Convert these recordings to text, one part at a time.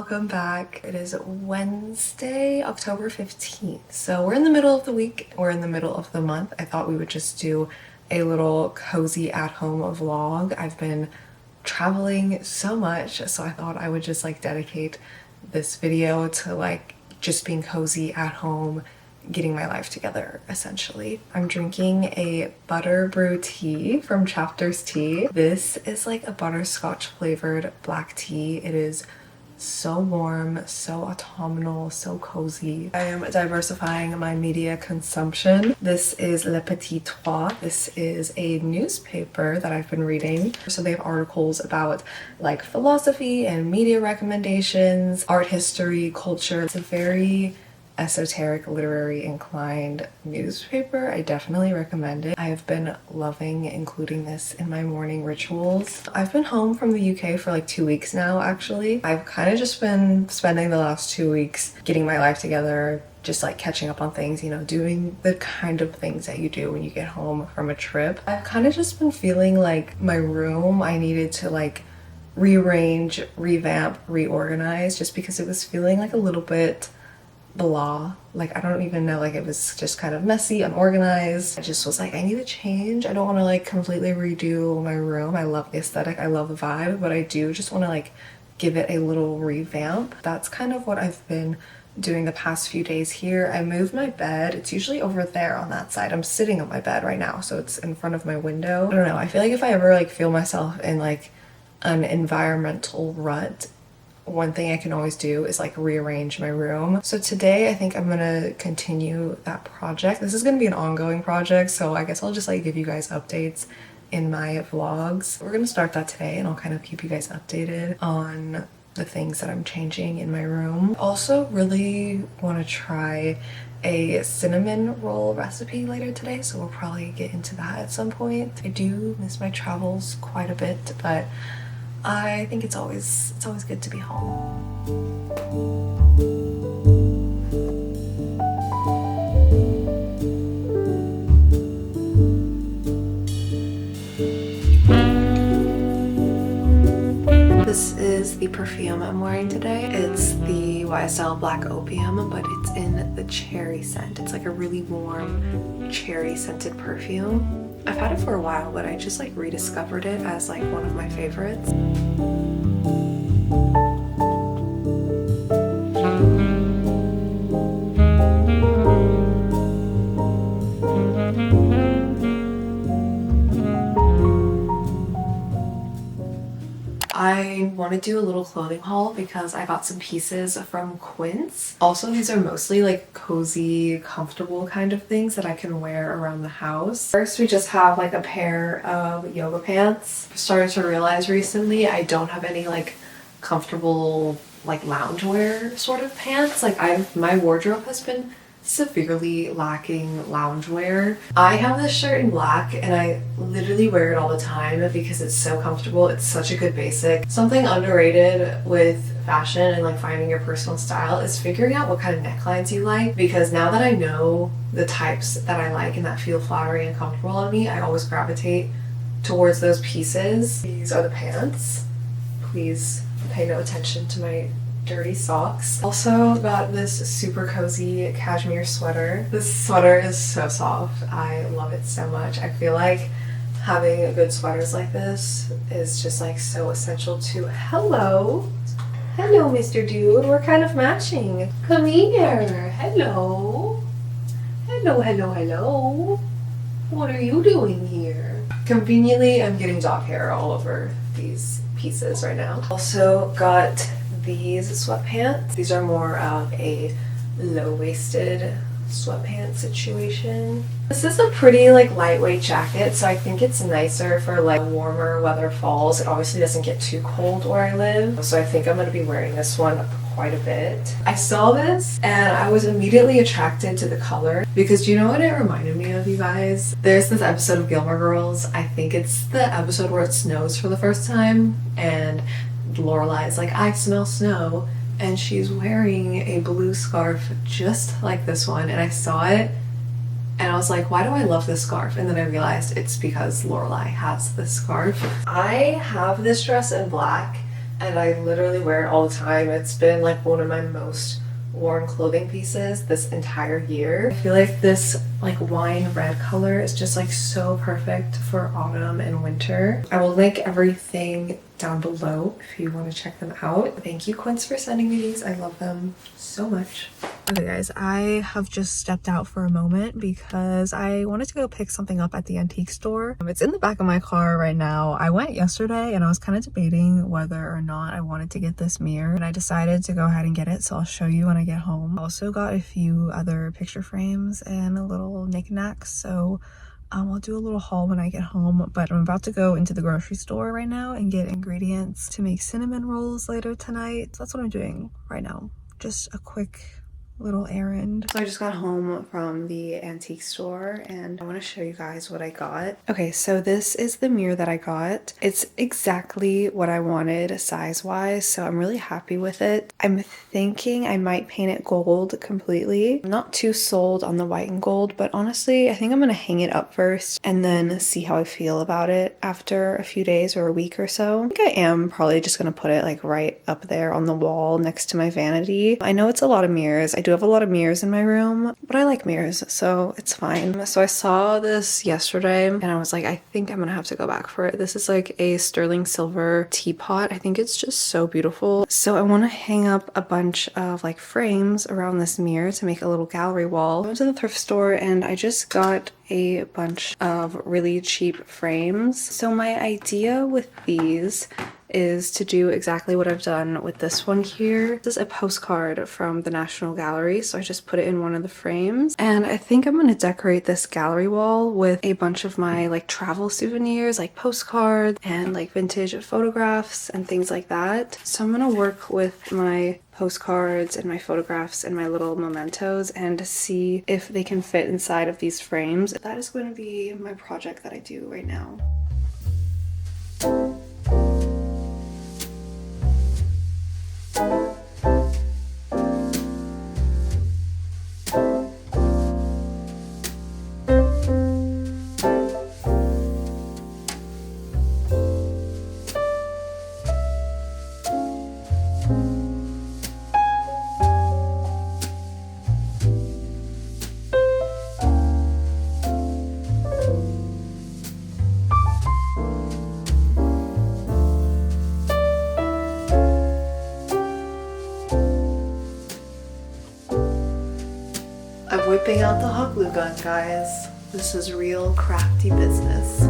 welcome back. It is Wednesday, October 15th. So we're in the middle of the week, we're in the middle of the month. I thought we would just do a little cozy at-home vlog. I've been traveling so much, so I thought I would just like dedicate this video to like just being cozy at home, getting my life together essentially. I'm drinking a butter brew tea from Chapters Tea. This is like a butterscotch flavored black tea. It is so warm, so autumnal, so cozy. I am diversifying my media consumption. This is Le Petit Trois. This is a newspaper that I've been reading. So they have articles about like philosophy and media recommendations, art history, culture. It's a very esoteric, literary inclined newspaper. I definitely recommend it. I have been loving including this in my morning rituals. I've been home from the UK for like 2 weeks now, actually. I've kind of just been spending the last 2 weeks getting my life together, just like catching up on things, you know, doing the kind of things that you do when you get home from a trip. I've kind of just been feeling like my room, I needed to like rearrange, revamp, reorganize, just because it was feeling like a little bit blah. Like I don't even know, like it was just kind of messy, unorganized. I just was like, I need to change. I don't want to like completely redo my room. I love the aesthetic, I love the vibe, but I do just want to like give it a little revamp. That's kind of what I've been doing the past few days here. I moved my bed. It's usually over there on that side. I'm sitting on my bed right now, so it's in front of my window. I don't know, I feel like if I ever like feel myself in like an environmental rut, one thing I can always do is like rearrange my room. So today I think I'm gonna continue that project. This is gonna be an ongoing project, so I guess I'll just like give you guys updates in my vlogs. We're gonna start that today and I'll kind of keep you guys updated on the things that I'm changing in my room. Also really want to try a cinnamon roll recipe later today, so we'll probably get into that at some point. I do miss my travels quite a bit, but I think it's always good to be home. This is the perfume I'm wearing today. It's the YSL Black Opium, but it's in the cherry scent. It's like a really warm cherry scented perfume. I've had it for a while, but I just like rediscovered it as like one of my favorites. I want to do a little clothing haul because I got some pieces from Quince. Also, these are mostly like cozy, comfortable kind of things that I can wear around the house. First, we just have like a pair of yoga pants. I started to realize recently I don't have any like comfortable like loungewear sort of pants. Like my wardrobe has been severely lacking loungewear. I have this shirt in black and I literally wear it all the time because it's so comfortable. It's such a good basic. Something underrated with fashion and like finding your personal style is figuring out what kind of necklines you like, because now that I know the types that I like and that feel flattering and comfortable on me, I always gravitate towards those pieces. These are the pants. Please pay no attention to my dirty socks. Also got this super cozy cashmere sweater. This sweater is so soft. I love it so much. I feel like having good sweaters like this is just like so essential to hello Mr. Dude, we're kind of matching. Come here. Hello. What are you doing here? Conveniently, I'm getting dog hair all over these pieces right now. Also got these sweatpants. These are more of a low-waisted sweatpants situation. This is a pretty like lightweight jacket, so I think it's nicer for like warmer weather falls. It obviously doesn't get too cold where I live, so I think I'm going to be wearing this one quite a bit. I saw this and I was immediately attracted to the color because do you know what it reminded me of, you guys? There's this episode of Gilmore Girls. I think it's the episode where it snows for the first time and Lorelai's like, I smell snow, and she's wearing a blue scarf just like this one, and I saw it and I was like, why do I love this scarf? And then I realized it's because Lorelai has this scarf. I have this dress in black and I literally wear it all the time. It's been like one of my most worn clothing pieces this entire year. I feel like this like wine red color is just like so perfect for autumn and winter. I will link everything down below if you want to check them out. Thank you, Quince, for sending me these. I love them so much. Okay guys, I have just stepped out for a moment because I wanted to go pick something up at the antique store. It's in the back of my car right now. I went yesterday and I was kind of debating whether or not I wanted to get this mirror, and I decided to go ahead and get it, so I'll show you when I get home. I also got a few other picture frames and a little knickknacks, so I'll do a little haul when I get home, but I'm about to go into the grocery store right now and get ingredients to make cinnamon rolls later tonight. So that's what I'm doing right now. Just a quick little errand. So I just got home from the antique store and I want to show you guys what I got. Okay, so this is the mirror that I got. It's exactly what I wanted size wise, so I'm really happy with it. I'm thinking I might paint it gold completely. I'm not too sold on the white and gold, but honestly I think I'm gonna hang it up first and then see how I feel about it after a few days or a week or so. I think I am probably just gonna put it like right up there on the wall next to my vanity. I know it's a lot of mirrors. I do have a lot of mirrors in my room, but I like mirrors, so it's fine. So I saw this yesterday and I was like, I think I'm gonna have to go back for it. This is like a sterling silver teapot. I think it's just so beautiful. So I want to hang up a bunch of like frames around this mirror to make a little gallery wall. I went to the thrift store and I just got a bunch of really cheap frames. So my idea with these is to do exactly what I've done with this one here. This is a postcard from the National Gallery, so I just put it in one of the frames. And I think I'm going to decorate this gallery wall with a bunch of my like travel souvenirs, like postcards and like vintage photographs and things like that. So I'm going to work with my postcards and my photographs and my little mementos and see if they can fit inside of these frames. That is going to be my project that I do right now. I'm whipping out the hot glue gun, guys. This is real crafty business.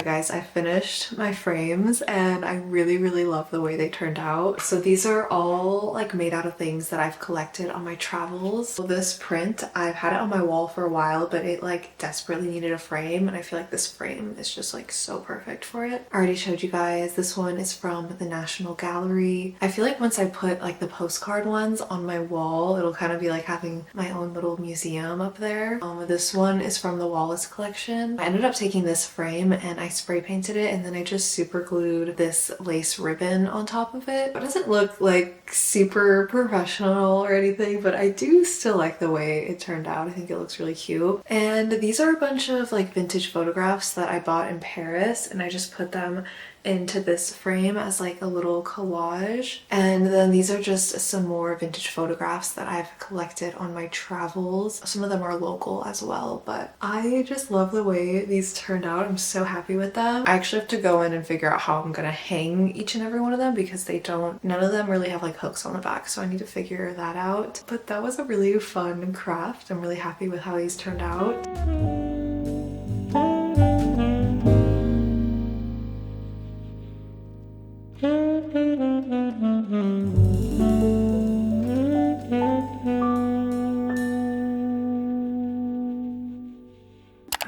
Guys, I finished my frames and I really love the way they turned out. So these are all like made out of things that I've collected on my travels. So this print, I've had it on my wall for a while, but it like desperately needed a frame, and I feel like this frame is just like so perfect for it. I already showed you guys, this one is from the National Gallery. I feel like once I put like the postcard ones on my wall, it'll kind of be like having my own little museum up there. This one is from the Wallace collection. I ended up taking this frame and I spray painted it, and then I just super glued this lace ribbon on top of it. It doesn't look like super professional or anything, but I do still like the way it turned out. I think it looks really cute. And these are a bunch of like vintage photographs that I bought in Paris, and I just put them into this frame as like a little collage. And then these are just some more vintage photographs that I've collected on my travels. Some of them are local as well, but I just love the way these turned out. I'm so happy with them. I actually have to go in and figure out how I'm gonna hang each and every one of them because none of them really have like hooks on the back, so I need to figure that out. But that was a really fun craft. I'm really happy with how these turned out.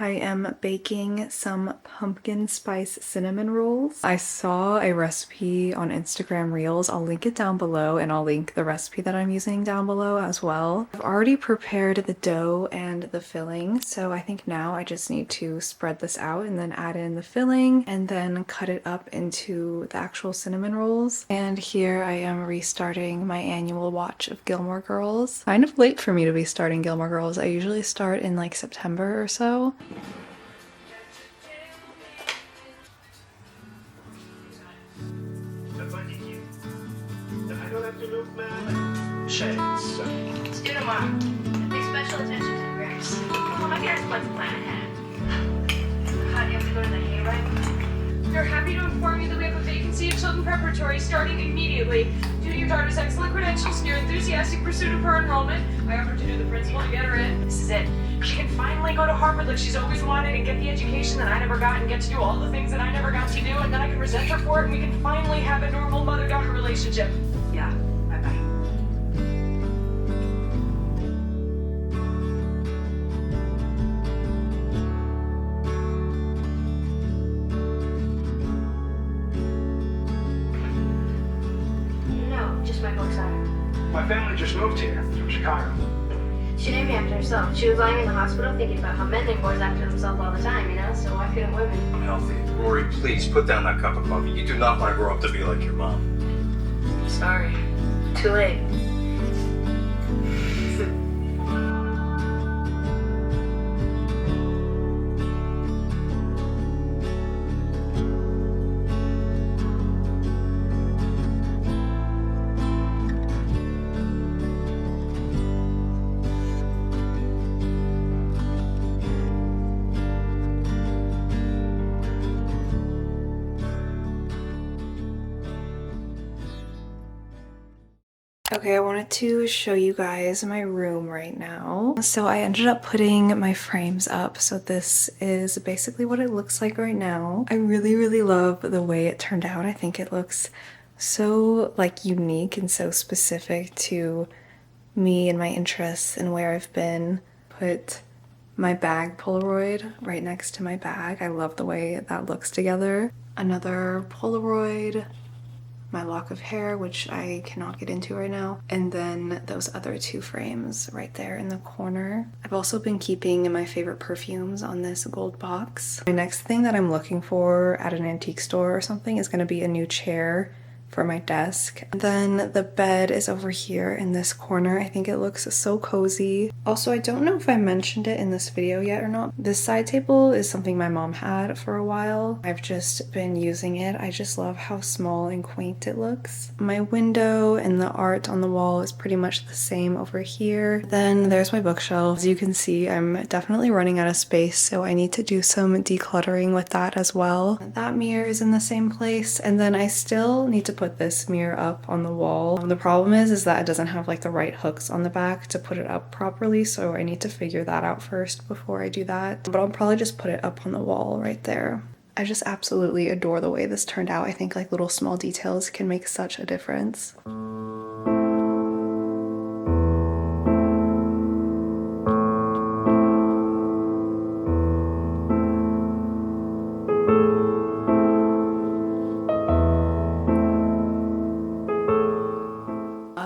I am baking some pumpkin spice cinnamon rolls. I saw a recipe on Instagram Reels. I'll link it down below, and I'll link the recipe that I'm using down below as well. I've already prepared the dough and the filling, so I think now I just need to spread this out and then add in the filling and then cut it up into the actual cinnamon rolls. And here I am restarting my annual watch of Gilmore Girls. Kind of late for me to be starting Gilmore Girls. I usually start in like September or so. Shades. Let's do tomorrow. Pay special attention to the grass. Well, my parents like to plan ahead. How do you have to go to the hayride? They're happy to inform you that we have a vacancy at Chilton Preparatory starting immediately. Due to your daughter's excellent credentials and your enthusiastic pursuit of her enrollment, I offered to do the principal to get her in. This is it. She can finally go to Harvard like she's always wanted and get the education that I never got and get to do all the things that I never got to do, and then I can resent her for it and we can finally have a normal mother-daughter relationship. Yeah, bye-bye. No, just my books on her. My family just moved here from Chicago. She named me after herself. She was lying in the hospital thinking about how men and boys after themselves all the time, you know? So why couldn't women? I'm healthy. Rory, please put down that cup of coffee. You do not want to grow up to be like your mom. Sorry. Too late. Okay, I wanted to show you guys my room right now. So I ended up putting my frames up. So this is basically what it looks like right now. I really love the way it turned out. I think it looks so like unique and so specific to me and my interests and where I've been. Put my bag Polaroid right next to my bag. I love the way that looks together. Another Polaroid, my lock of hair, which I cannot get into right now, and then those other two frames right there in the corner. I've also been keeping my favorite perfumes on this gold box. My next thing that I'm looking for at an antique store or something is going to be a new chair for my desk. And then the bed is over here in this corner. I think it looks so cozy. Also, I don't know if I mentioned it in this video yet or not. This side table is something my mom had for a while. I've just been using it. I just love how small and quaint it looks. My window and the art on the wall is pretty much the same over here. Then there's my bookshelf. As you can see, I'm definitely running out of space, so I need to do some decluttering with that as well. That mirror is in the same place, and then I still need to put this mirror up on the wall. The problem is that it doesn't have like the right hooks on the back to put it up properly, so I need to figure that out first before I do that. But I'll probably just put it up on the wall right there. I just absolutely adore the way this turned out. I think like little small details can make such a difference.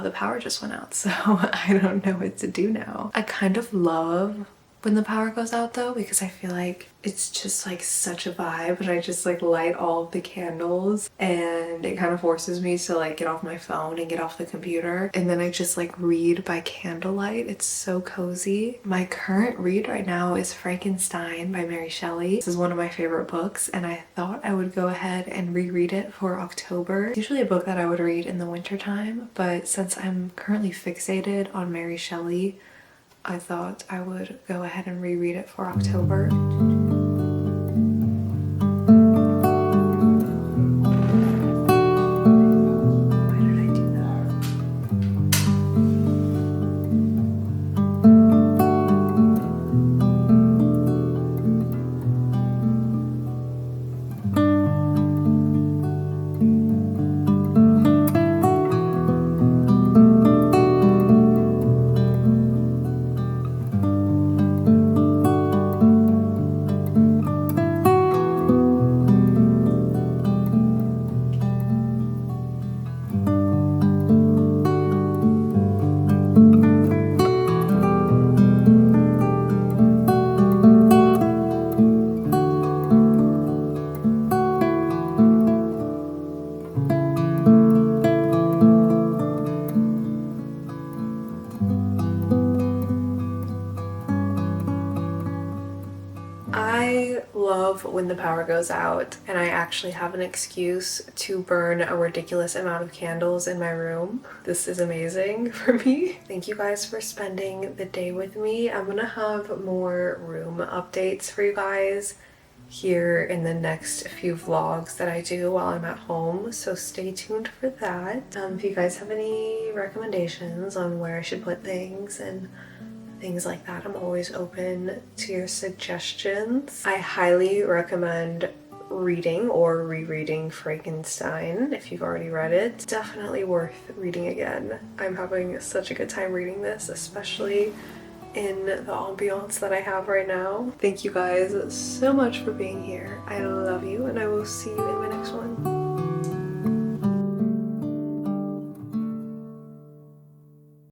The power just went out, so I don't know what to do now. I kind of love when the power goes out though, because I feel like it's just like such a vibe, and I just like light all of the candles and it kind of forces me to like get off my phone and get off the computer, and then I just like read by candlelight. It's so cozy. My current read right now is Frankenstein by Mary Shelley. This is one of my favorite books, and I thought I would go ahead and reread it for October. It's usually a book that I would read in the winter time, but since I'm currently fixated on Mary Shelley, I thought I would go ahead and reread it for October. Why did I do when the power goes out and I actually have an excuse to burn a ridiculous amount of candles in my room. This is amazing for me. Thank you guys for spending the day with me. I'm gonna have more room updates for you guys here in the next few vlogs that I do while I'm at home, so stay tuned for that. If you guys have any recommendations on where I should put things and things like that, I'm always open to your suggestions. I highly recommend reading or rereading Frankenstein if you've already read it. It's definitely worth reading again. I'm having such a good time reading this, especially in the ambiance that I have right now. Thank you guys so much for being here. I love you, and I will see you